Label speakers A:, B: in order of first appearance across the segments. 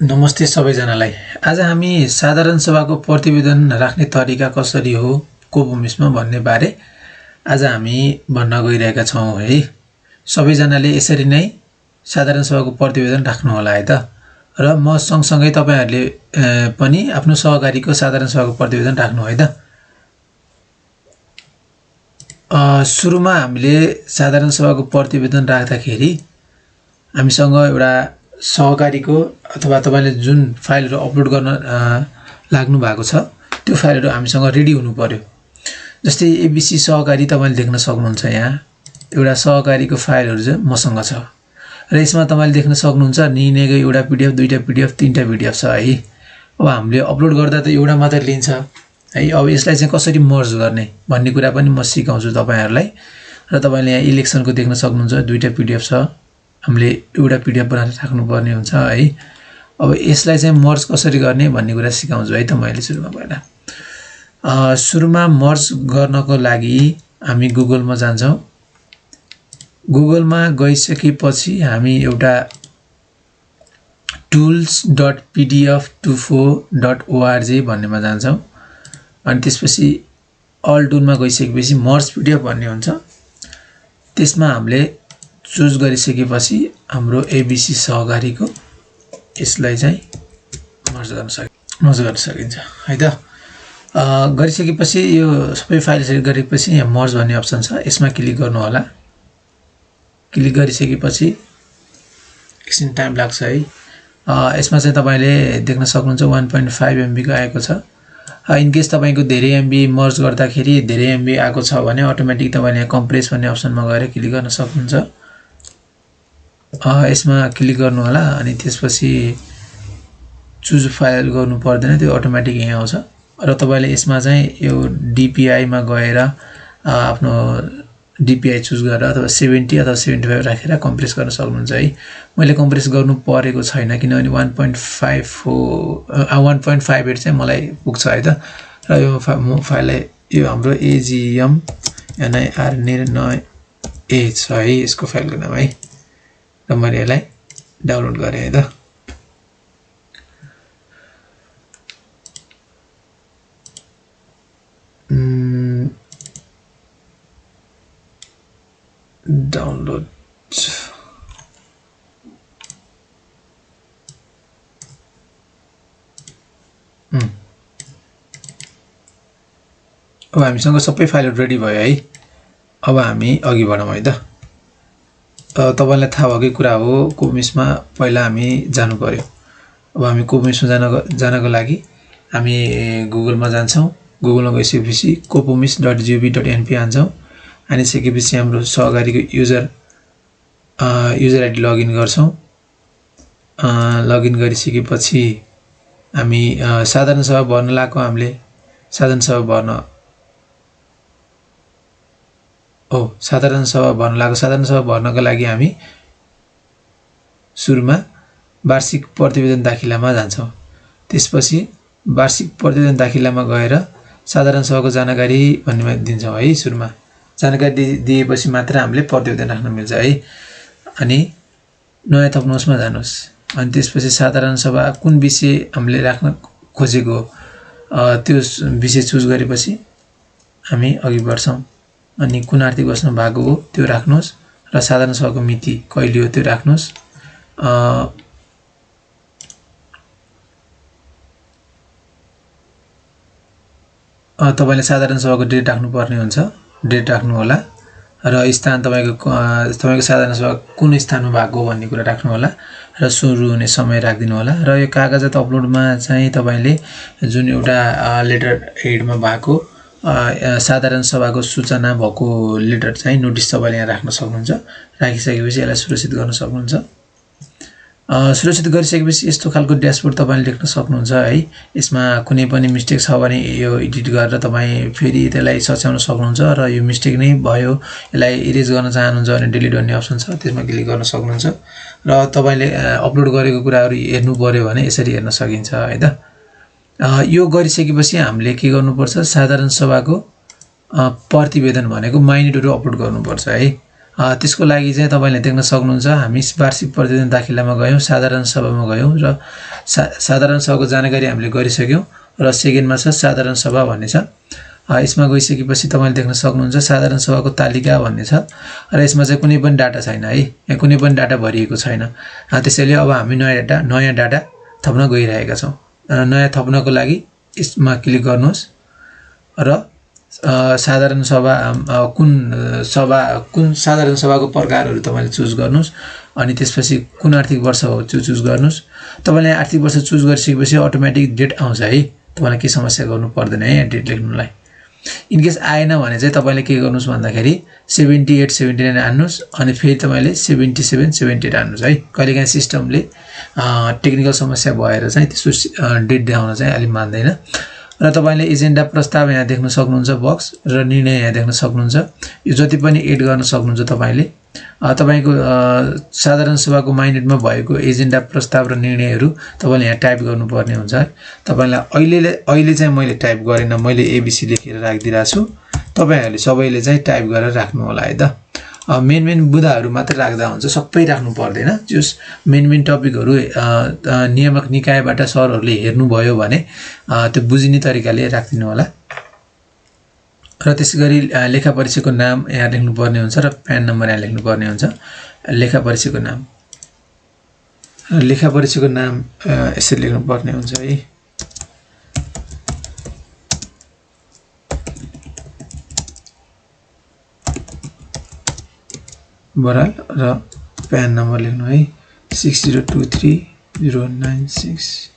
A: नमस्ते सबैजनालाई। आज हामी साधारण सभाको प्रतिवेदन राख्ने तरिका कसरी हो कोपोमिसमा भन्ने बारे आज हामी भन्न गइरहेका छौं है। सबैजनाले यसरी नै साधारण सभाको प्रतिवेदन राख्नु होला है त। र म सँगसँगै तपाईहरुले पनि आफ्नो सहकारीको साधारण सभाको प्रतिवेदन राख्नु है त। सुरुमा हामीले साधारण सभाको प्रतिवेदन राख्दाखेरि हामीसँग एउटा सहकारीको अथवा तपाईले जुन फाइलहरु अपलोड गर्न लाग्नु भएको छ त्यो फाइलहरु हामीसँग रेडी हुनु पर्यो। जस्तै एबीसी सहकारी तपाईले देख्न सक्नुहुन्छ यहाँ एउटा सहकारीको फाइलहरु चाहिँ मसँग छ र यसमा तपाईले देख्न सक्नुहुन्छ निनेको एउटा पीडीएफ दुईटा पीडीएफ तीनटा पीडीएफ छ है। अब हामीले अपलोड गर्दा त एउटा मात्र लिन्छ है। अब यसलाई चाहिँ कसरी मर्ज गर्ने भन्ने कुरा पनि म सिकाउँछु तपाईहरुलाई। र तपाईले यहाँ इलेक्सनको देख्न सक्नुहुन्छ दुईटा पीडीएफ छ, हामीले एउटा पीडीएफ बनाएर राख्नु पर्ने हुन्छ है। अब यसलाई चाहिँ मर्ज कसरी गर्ने भन्ने कुरा सिकाउँछु है त मैले सुरुमा पहिला। सुरुमा मर्ज गर्नको लागि हामी गुगलमा जान्छौं। गुगलमा गइसकेपछि हामी एउटा tools.pdf24.org भन्नेमा जान्छौं। अनि त्यसपछि अल टुलमा गइसकेपछि मर्ज पीडीएफ भन्ने हुन्छ। त्यसमा हामीले चुज गरिसकेपछि हाम्रो एबीसी सहकारीको यसलाई चाहिँ मर्ज गर्न सकिन्छ है त। गरिसकेपछि यो सबै फाइल सेलेक्ट गरेपछि यहाँ मर्ज भन्ने अप्सन छ, यसमा क्लिक गर्नु होला। क्लिक गरिसकेपछि एकछिन टाइम लाग्छ है। यसमा चाहिँ तपाईले देख्न सक्नुहुन्छ 1.5 MB को आएको छ। इन केस तपाईको धेरै एमबी मर्ज गर्दाखेरि धेरै एमबी आएको छ भने अटोमेटिक तपाईले यहाँ कम्प्रेस भन्ने अप्सनमा गएर क्लिक गर्न सक्नुहुन्छ। यसमा क्लिक गर्नु होला अनि त्यसपछि चुज फाइल गर्नु पर्दैन, त्यो अटोमेटिक यहाँ आउँछ। र तपाईले यसमा चाहिँ यो डीपीआई मा गएर आफ्नो डीपीआई चुज गरेर अथवा 70 अथवा 75 राखेर कम्प्रेस गर्न सक्नुहुन्छ है। मैले कम्प्रेस गर्नु परेको छैन किनभने 1.58 चाहिँ मलाई पुग्छ है त। र यो फाइललाई यो हाम्रो एजीएम एनआईआर निर्णय ए छ है, यसको फाइलको नाम है। र मैले यसलाई डाउनलोड गरे है त। डाउनलोड अब हामीसँग सबै फाइलहरु रेडी भयो है। अब हामी अघि बढौं है त। तपाईलाई थाहा भएकै कुरा हो कोपोमिसमा पहिला हामी जानु पर्यो। अब हामी कोपोमिसमा जानको लागि हामी गुगलमा जान्छौं। गुगलमा गइसकेपछि copomis.gov.np हान्छौं। अनि सकेपछि हाम्रो सहकारीको युजर आइडी लगइन गर्छौं। लगइन गरिसकेपछि हामी साधारण सभा भर्न लागेको हामीले साधारण सभा भर्नको लागि हामी सुरुमा वार्षिक प्रतिवेदन दाखिलामा जान्छौं। त्यसपछि वार्षिक प्रतिवेदन दाखिलामा गएर साधारण सभाको जानकारी भन्नेमा दिन्छौं है। सुरुमा जानकारी दिएपछि मात्र हामीले प्रतिवेदन राख्न मिल्छ है। अनि नयाँ थप्नुहोसमा जानुहोस्। अनि त्यसपछि साधारण सभा कुन विषय हामीले राख्न खोजेको त्यो विषय चुज गरेपछि हामी अघि बढ्छौं। अनि कुन आर्थिक वर्षमा भएको हो त्यो राख्नुहोस् र साधारण सभाको मिति कहिले हो त्यो राख्नुहोस्। तपाईले साधारण सभाको डेट राख्नुपर्ने हुन्छ, डेट राख्नु होला। र स्थान तपाईको साधारण सभा कुन स्थानमा भएको हो भन्ने कुरा राख्नु होला र सुरु हुने समय राख्दिनु होला। र यो कागजात अपलोडमा चाहिँ तपाईले जुन एउटा लेटर हेडमा भएको साधारण सभाको सूचना भएको लेटर चाहिँ नोटिस तपाईले यहाँ राख्न सक्नुहुन्छ। राखिसकेपछि यसलाई सुरक्षित गर्न सक्नुहुन्छ। सुरक्षित गरिसकेपछि यस्तो खालको ड्याशबोर्ड तपाईले देख्न सक्नुहुन्छ है। यसमा कुनै पनि मिस्टेक छ भने यो एडिट गरेर तपाई फेरि त्यसलाई सच्याउन सक्नुहुन्छ। र यो मिस्टेक नै भयो यसलाई इरेज गर्न चाहनुहुन्छ भने डिलिट गर्ने अप्सन छ, त्यसमा क्लिक गर्न सक्नुहुन्छ। र तपाईले अपलोड गरेको कुराहरु हेर्नु पर्यो भने यसरी हेर्न सकिन्छ है त। यो गरिसकेपछि हामीले के गर्नुपर्छ, साधारण सभाको प्रतिवेदन भनेको माइनेटहरु अपलोड गर्नुपर्छ है। त्यसको लागि चाहिँ तपाईले देख्न सक्नुहुन्छ हामी वार्षिक प्रतिवेदन दाखिलामा गयौं, साधारण सभामा गयौं र साधारण सभाको जानकारी हामीले गरिसक्यौं र सेकेन्डमा छ साधारण सभा भन्ने छ। यसमा गइसकेपछि तपाईले देख्न सक्नुहुन्छ साधारण सभाको तालिका भन्ने छ र यसमा चाहिँ कुनै पनि डाटा छैन है, यहाँ कुनै पनि डाटा भरिएको छैन। त्यसैले अब हामी नयाँ डाटा थप्न गइरहेका छौं। नयाँ थप्नको लागि यसमा क्लिक गर्नुहोस् र साधारण सभा कुन साधारण सभाको प्रकारहरु तपाईले चुज गर्नुस् अनि त्यसपछि कुन आर्थिक वर्ष हो त्यो चुज गर्नुस्। तपाईले आर्थिक वर्ष चुज गरिसकेपछि अटोमेटिक डेट आउँछ है, तपाईलाई के समस्या गर्नु पर्दैन है डेट लेख्नुलाई। इनकेस आएन भने चाहिँ तपाईले के गर्नुस् भन्दाखेरि 78 79 हान्नुस् अनि फेरि तपाईले 77 78 हान्नुस् है। कहिलेकाहीँ सिस्टमले टेक्निकल समस्या भएर चाहिँ त्यसको डेट देखाउन चाहिँ अलि मान्दैन। र तपाईले एजेन्डा प्रस्ताव यहाँ देख्न सक्नुहुन्छ बक्स र निर्णय यहाँ देख्न सक्नुहुन्छ। यो जति पनि एड गर्न सक्नुहुन्छ तपाईले। तपाईको साधारण सभाको माइनेटमा भएको एजेन्डा प्रस्ताव र निर्णयहरु तपाईले यहाँ टाइप गर्नुपर्ने हुन्छ। तपाईलाई अहिले चाहिँ मैले टाइप गरेन, मैले एबीसी लेखेर राखिदिरा छु। तपाईहरुले सबैले चाहिँ टाइप गरेर राख्नु होला है त। मेन बुदाहरु मात्र राख्दा हुन्छ, सबै राख्नु पर्दैन। जस मेन टपिकहरु नियामक निकायबाट सरहरुले हेर्नु भयो भने त्यो बुझिने तरिकाले राख्दिनु होला। र त्यसैगरी लेखा परीक्षाको नाम यहाँ लेख्नु पर्ने हुन्छ र प्यान नम्बर यहाँ लेख्नु पर्ने हुन्छ। लेखा परीक्षाको नाम यसरी लेख्नु पर्ने हुन्छ है। बराल र प्यान नम्बर लेख्नु है 6023096।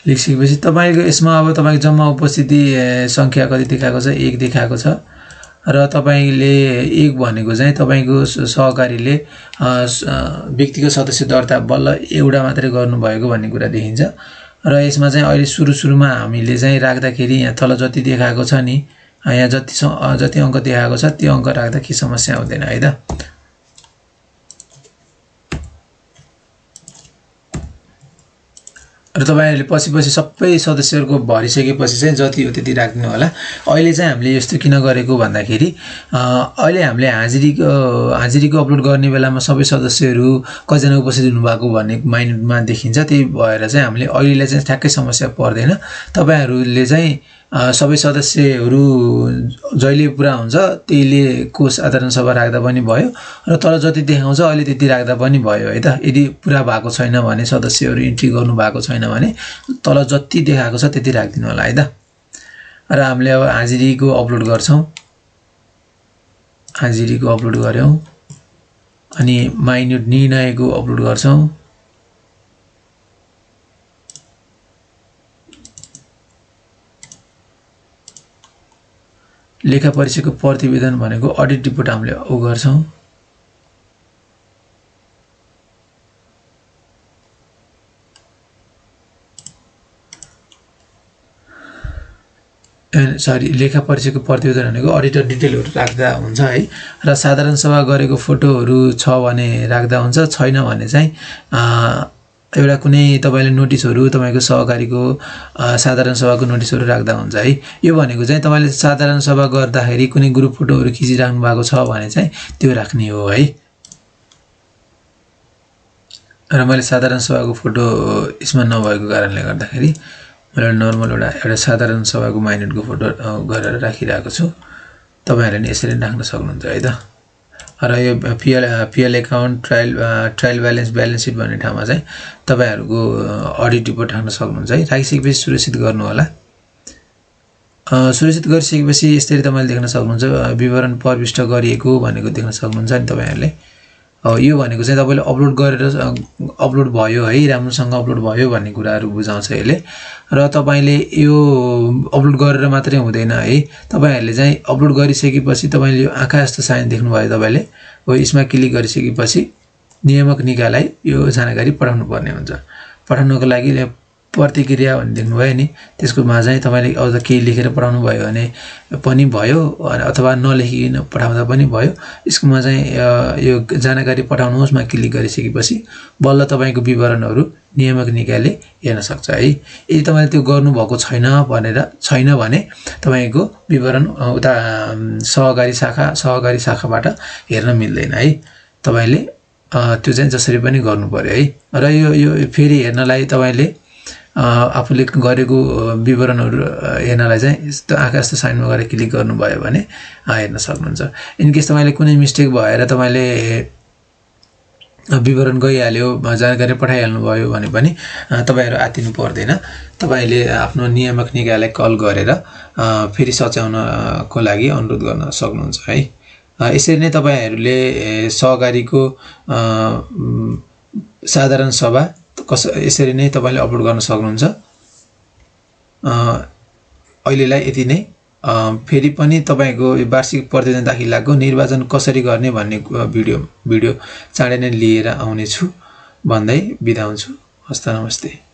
A: लेखिसकेपछि तपाईको यसमा अब तपाईको जम्मा उपस्थिति संख्या कति देखाएको छ 1 देखाएको छ र तपाईले 1 भनेको चाहिँ तपाईको सहकारीले व्यक्तिगत सदस्य दर्ता बल्ल एउटा मात्रै गर्नु भएको भन्ने कुरा देखिन्छ। र यसमा चाहिँ अहिले सुरुमा हामीले चाहिँ राख्दाखेरि यहाँ तल जति देखाएको छ नि, यहाँ जति अंक देखाएको छ त्यो अंक राख्दा के समस्या हुँदैन है त। र तपाईहरुले पछि सबै सदस्यहरुको भरिसकेपछि चाहिँ जति हो त्यति राख्दिनु होला। अहिले चाहिँ हामीले यस्तो किन गरेको भन्दाखेरि अहिले हामीले हाजिरीको अपलोड गर्ने बेलामा सबै सदस्यहरु कतिजना उपस्थित हुनुभएको भन्ने माइन्डमा देखिन्छ। त्यही भएर चाहिँ हामीले अहिले चाहिँ ठ्याक्कै समस्या पर्दैन। तपाईहरुले चाहिँ सबै सदस्यहरु जहिले पुरा हुन्छ त्यहीले को साधारण सभा राख्दा पनि भयो र तल जति देखाउँछ अहिले त्यति राख्दा पनि भयो है त। यदि पुरा भएको छैन भने सदस्यहरु इन्ट्री गर्नु भएको छैन भने तल जति देखाएको छ त्यति राख्दिनु होला है त। र हामीले अब हाजिरीको अपलोड गर्छौं। हाजिरीको अपलोड गर्यौं अनि माइन्युट निर्णयको अपलोड गर्छौं। लेखा परीक्षाको प्रतिवेदन भनेको अडिट रिपोर्ट हामीले गर्छौं। लेखा परीक्षाको प्रतिवेदन भनेको अडिटर डिटेलहरु राख्दा हुन्छ है। र साधारण सभा गरेको फोटोहरु छ भने राख्दा हुन्छ, छैन भने चाहिँ एउटा कुनै तपाईले नोटिसहरु तपाईको सहकारीको साधारण सभाको नोटिसहरु राख्दा हुन्छ है। यो भनेको चाहिँ तपाईले साधारण सभा गर्दाखेरि कुनै ग्रुप फोटोहरु खिचिराख्नु भएको छ भने चाहिँ त्यो राख्ने हो है। र मैले साधारण सभाको फोटो यसमा नभएको कारणले गर्दाखेरि मैले नर्मल एउटा साधारण सभाको माइनेटको फोटो गरेर राखिरहेको छु। तपाईहरुले नि यसरी राख्न सक्नुहुन्छ है त। र यो PL account trial balance seat भन्ने ठाउँमा चाहिँ तपाईहरुको अडिट रिपोर्ट राख्न सक्नुहुन्छ है। राखिसकेपछि सुरक्षित गर्नु होला। सुरक्षित गरिसकेपछि यसरी तपाईले देख्न सक्नुहुन्छ विवरण प्रविष्ट गरिएको भनेको देख्न सक्नुहुन्छ नि तपाईहरुले। यो भनेको चाहिँ तपाईले अपलोड गरेर अपलोड भयो है, राम्रोसँग अपलोड भयो भन्ने कुराहरु बुझाउँछ यसले। र तपाईले यो अपलोड गरेर मात्रै हुँदैन है। तपाईहरुले चाहिँ अपलोड गरिसकेपछि तपाईले यो आँखा जस्तो साइन देख्नु भयो तपाईले हो, यसमा क्लिक गरिसकेपछि नियामक निकायलाई यो जानकारी पठाउनु पर्ने हुन्छ। पठाउनको लागि प्रतिक्रिया भन्ने देख्नुभयो नि, त्यसकोमा चाहिँ तपाईँले अझ केही लेखेर पठाउनु भयो भने पनि भयो, अथवा नलेखिकन पठाउँदा पनि भयो। यसकोमा चाहिँ यो जानकारी पठाउनुहोस्मा क्लिक गरिसकेपछि बल्ल तपाईँको विवरणहरू नियामक निकायले हेर्न सक्छ है। यदि तपाईँले त्यो गर्नुभएको छैन भने तपाईँको विवरण उता सहकारी शाखाबाट हेर्न मिल्दैन है। तपाईँले त्यो चाहिँ जसरी पनि गर्नु पर्यो है। र यो फेरि हेर्नलाई तपाईँले आफूले गरेको विवरणहरू हेर्नलाई चाहिँ यस्तो आँखा जस्तो साइनमा गएर क्लिक गर्नुभयो भने हेर्न सक्नुहुन्छ। इनकेस तपाईँले कुनै मिस्टेक भएर तपाईँले विवरण गइहाल्यो, जानकारी पठाइहाल्नु भयो भने पनि तपाईँहरू आत्तिनु पर्दैन। तपाईँले आफ्नो नियामक निकायलाई कल गरेर फेरि सच्याउनको लागि अनुरोध गर्न सक्नुहुन्छ है। यसरी नै तपाईँहरूले सहकारीको साधारण सभा यसरी नै तपाईँले अपलोड गर्न सक्नुहुन्छ। अहिलेलाई यति नै। फेरि पनि तपाईँको वार्षिक प्रतिवेदन दाखिलाको निर्वाचन कसरी गर्ने भन्ने भिडियो चाँडै नै लिएर आउनेछु भन्दै बिदा हुन्छु। हस्त नमस्ते।